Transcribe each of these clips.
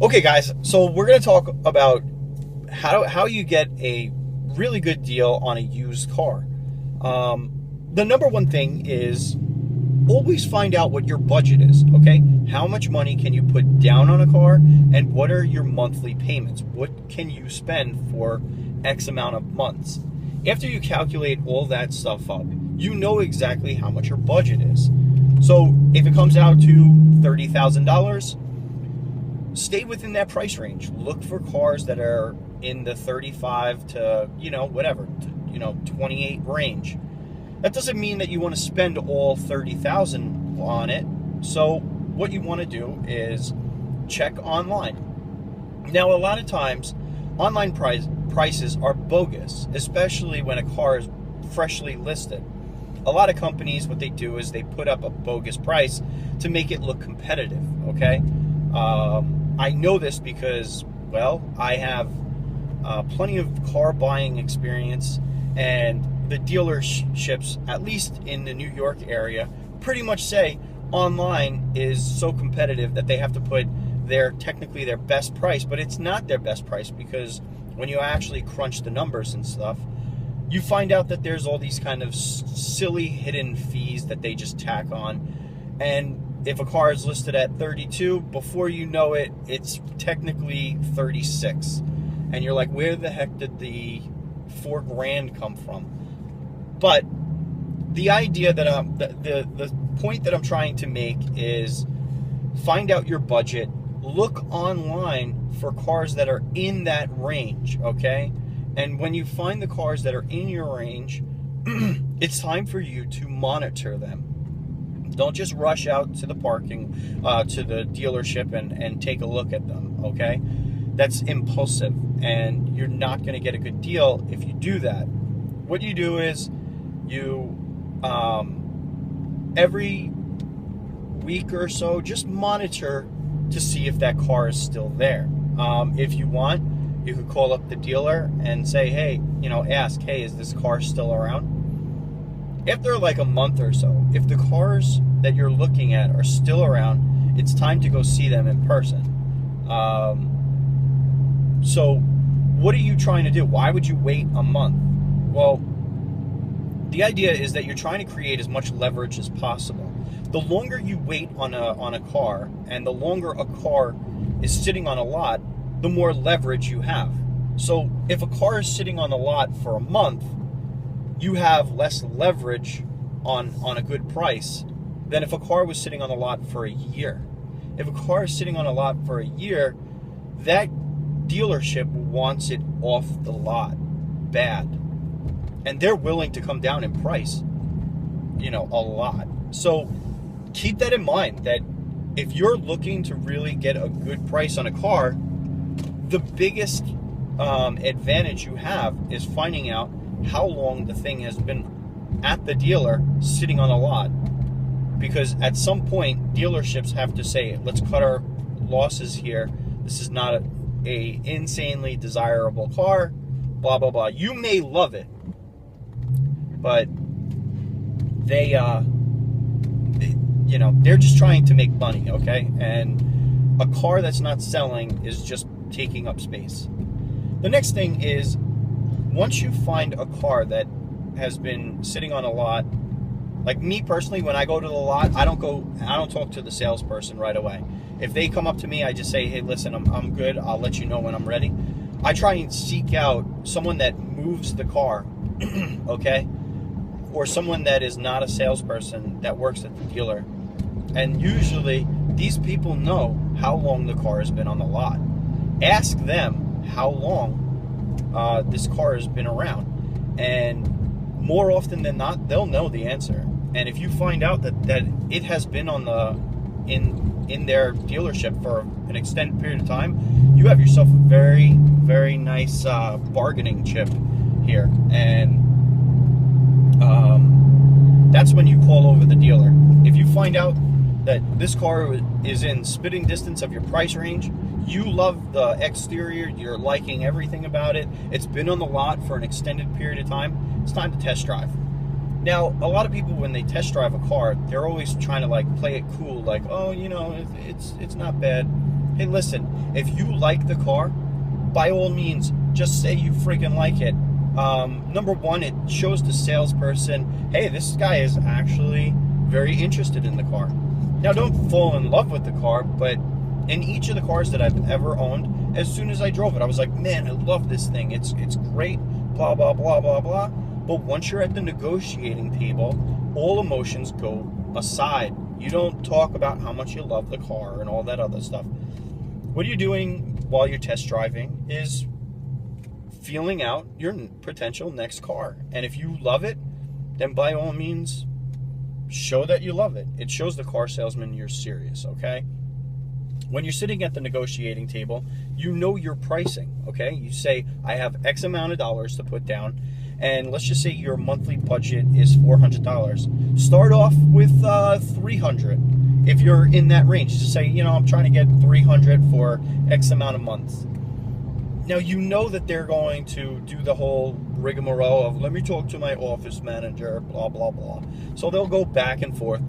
Okay, guys, so we're going to talk about how you get a really good deal on a used car. The number one thing is always find out what your budget is, okay? How much money can you put down on a car, and what are your monthly payments? What can you spend for X amount of months? After you calculate all that stuff up, you know exactly how much your budget is. So if it comes out to $30,000, stay within that price range. Look for cars that are in the 35 to, 28 range. That doesn't mean that you want to spend all 30,000 on it. So what you want to do is check online. Now, a lot of times, online prices are bogus, especially when a car is freshly listed. A lot of companies, what they do is they put up a bogus price to make it look competitive, okay? I know this because, well, I have plenty of car buying experience, and the dealerships, at least in the New York area, pretty much say online is so competitive that they have to put technically their best price, but it's not their best price, because when you actually crunch the numbers and stuff, you find out that there's all these kind of silly hidden fees that they just tack on. And if a car is listed at 32, before you know it, it's technically 36. And you're like, where the heck did the $4,000 come from? But the idea that the point that I'm trying to make is find out your budget. Look online for cars that are in that range, okay? And when you find the cars that are in your range, it's time for you to monitor them. Don't just rush out to the to the dealership and take a look at them, okay? That's impulsive, and you're not going to get a good deal if you do that. What you do is you, every week or so, just monitor to see if that car is still there. If you want, you could call up the dealer and say, hey, ask, hey, is this car still around? After like a month or so, if the cars that you're looking at are still around, it's time to go see them in person. So what are you trying to do? Why would you wait a month? Well, the idea is that you're trying to create as much leverage as possible. The longer you wait on a car, and the longer a car is sitting on a lot, the more leverage you have. So if a car is sitting on the lot for a month, you have less leverage on a good price than if a car was sitting on the lot for a year. If a car is sitting on a lot for a year, that dealership wants it off the lot bad. And they're willing to come down in price, a lot. So keep that in mind, that if you're looking to really get a good price on a car, the biggest advantage you have is finding out how long the thing has been at the dealer sitting on a lot. Because at some point, dealerships have to say, let's cut our losses here. This is not a insanely desirable car, blah, blah, blah. You may love it, but they're just trying to make money, okay? And a car that's not selling is just taking up space. The next thing is, once you find a car that has been sitting on a lot, like me personally, when I go to the lot, I don't talk to the salesperson right away. If they come up to me, I just say, hey, listen, I'm good. I'll let you know when I'm ready. I try and seek out someone that moves the car, okay? Or someone that is not a salesperson that works at the dealer. And usually, these people know how long the car has been on the lot. Ask them how long this car has been around. And more often than not, they'll know the answer. And if you find out that it has been in their dealership for an extended period of time, you have yourself a very, very nice bargaining chip here. And that's when you call over the dealer. If you find out that this car is in spitting distance of your price range, you love the exterior, you're liking everything about it, it's been on the lot for an extended period of time, it's time to test drive. Now, a lot of people, when they test drive a car, they're always trying to like play it cool, like, oh, it's not bad. Hey, listen, if you like the car, by all means, just say you freaking like it. Number one, it shows the salesperson, hey, this guy is actually very interested in the car. Now, don't fall in love with the car, but in each of the cars that I've ever owned, as soon as I drove it, I was like, man, I love this thing. It's great, blah, blah, blah, blah, blah. But once you're at the negotiating table, all emotions go aside. You don't talk about how much you love the car and all that other stuff. What you're doing while you're test driving is feeling out your potential next car. And if you love it, then by all means, show that you love it. It shows the car salesman you're serious, okay? When you're sitting at the negotiating table, you know your pricing, okay? You say, I have X amount of dollars to put down, and let's just say your monthly budget is $400. Start off with $300 if you're in that range. Just say, I'm trying to get $300 for X amount of months. Now, you know that they're going to do the whole rigmarole of, let me talk to my office manager, blah, blah, blah. So they'll go back and forth,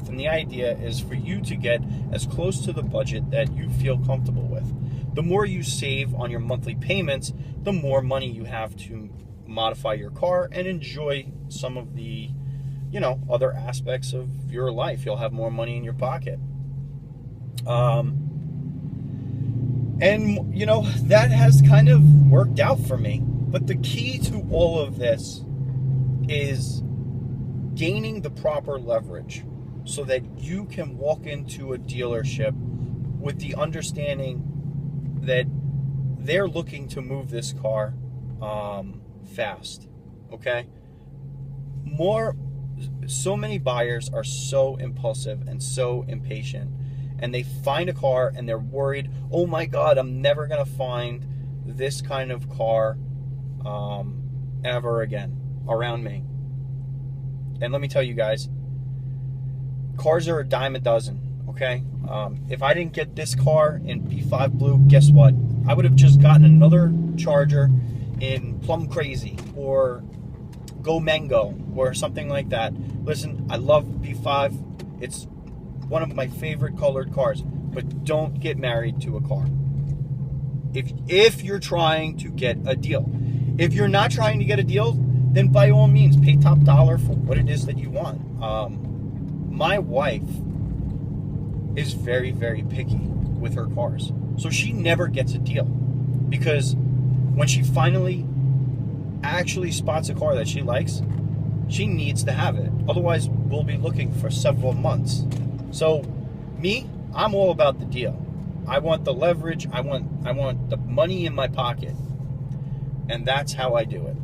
and the idea is for you to get as close to the budget that you feel comfortable with. The more you save on your monthly payments, the more money you have to modify your car and enjoy some of the, other aspects of your life. You'll have more money in your pocket. And, that has kind of worked out for me. But the key to all of this is gaining the proper leverage so that you can walk into a dealership with the understanding that they're looking to move this car fast, okay? So many buyers are so impulsive and so impatient, and they find a car and they're worried, oh my God, I'm never gonna find this kind of car ever again around me. And let me tell you guys, cars are a dime a dozen, okay? If I didn't get this car in B5 Blue, guess what? I would have just gotten another Charger in Plum Crazy or Go Mango or something like that. Listen, I love B5. It's one of my favorite colored cars, but don't get married to a car. If you're trying to get a deal. If you're not trying to get a deal, then by all means, pay top dollar for what it is that you want. My wife is very, very picky with her cars. So she never gets a deal. Because when she finally actually spots a car that she likes, she needs to have it. Otherwise, we'll be looking for several months. So, me, I'm all about the deal. I want the leverage. I want the money in my pocket. And that's how I do it.